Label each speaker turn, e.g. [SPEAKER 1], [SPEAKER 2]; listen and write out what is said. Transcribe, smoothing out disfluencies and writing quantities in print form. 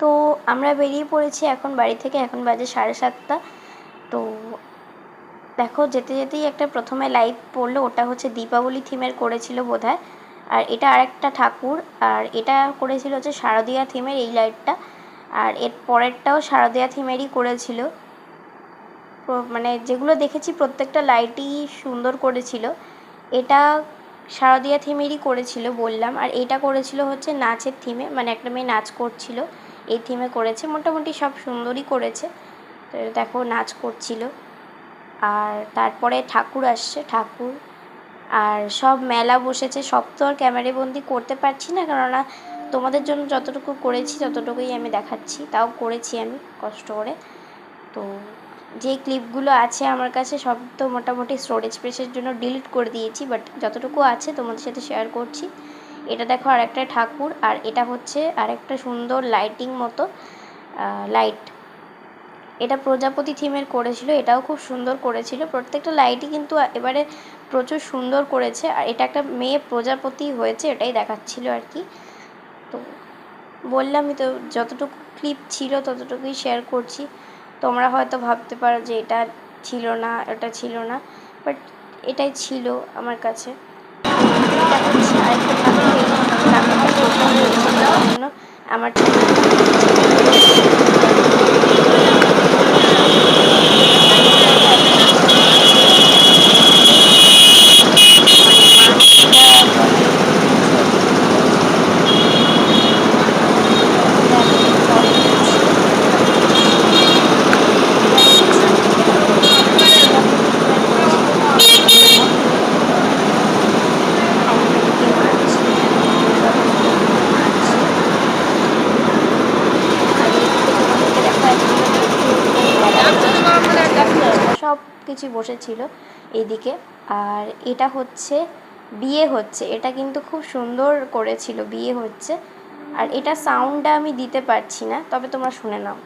[SPEAKER 1] তো আমরা বেরিয়ে পড়েছি এখন বাড়ি থেকে। এখন বাজে 7:30। তো দেখো যেতে যেতেই একটা প্রথমে লাইট পড়লো, ওটা হচ্ছে দীপাবলি থিমের করেছিল বোধহয়। আর এটা আরেকটা ঠাকুর, আর এটা করেছিল হচ্ছে শারদীয়া থিমের এই লাইটটা। আর এর পরেরটাও শারদীয়া থিমেরই করেছিল। মানে যেগুলো দেখেছি প্রত্যেকটা লাইটই সুন্দর করেছিল। এটা শারদীয়া থিমেরই করেছিল বললাম। আর এটা করেছিল হচ্ছে নাচের থিমে, মানে একটা মেয়ে নাচ করছিল এই থিমে করেছে। মোটামুটি সব সুন্দরই করেছে। তো দেখো নাচ করছিল। আর তারপরে ঠাকুর আসছে, ঠাকুর আর সব মেলা বসেছে। সব তো আর ক্যামেরায় বন্দি করতে পারছি না, কেননা তোমাদের জন্য যতটুকু করেছি ততটুকুই আমি দেখাচ্ছি। তাও করেছি আমি কষ্ট করে। তো যে ক্লিপগুলো আছে আমার কাছে সব তো মোটামুটি স্টোরেজ স্পেসের জন্য ডিলিট করে দিয়েছি, বাট যতটুকু আছে তোমাদের সাথে শেয়ার করছি। এটা দেখো আরেকটা ঠাকুর, আর এটা হচ্ছে আরেকটা সুন্দর লাইটিং মতো লাইট। এটা প্রজাপতি থিমের করেছিল, এটাও খুব সুন্দর করেছিল। প্রত্যেকটা লাইটই কিন্তু এবারে প্রচুর সুন্দর করেছে। আর এটা একটা মেয়ে প্রজাপতি হয়েছে, এটাই দেখাচ্ছিল আর কি। তো বললামই তো, যতটুকু ক্লিপ ছিল ততটুকুই শেয়ার করছি। তোমরা হয়তো ভাবতে পারো যে এটা ছিল না, ওটা ছিল না, বাট এটাই ছিল আমার কাছে। এটা হচ্ছে আরেকটা ঠাকুর, এই ঠাকুরটা ছোটো হয়েছে তার জন্য আমার সব কিছু বসেছিল এইদিকে। আর এটা হচ্ছে বিয়ে হচ্ছে, এটা কিন্তু খুব সুন্দর করেছিল, বিয়ে হচ্ছে। আর এটা সাউন্ডটা আমি দিতে পারছি না, তবে তোমরা শুনে নাও।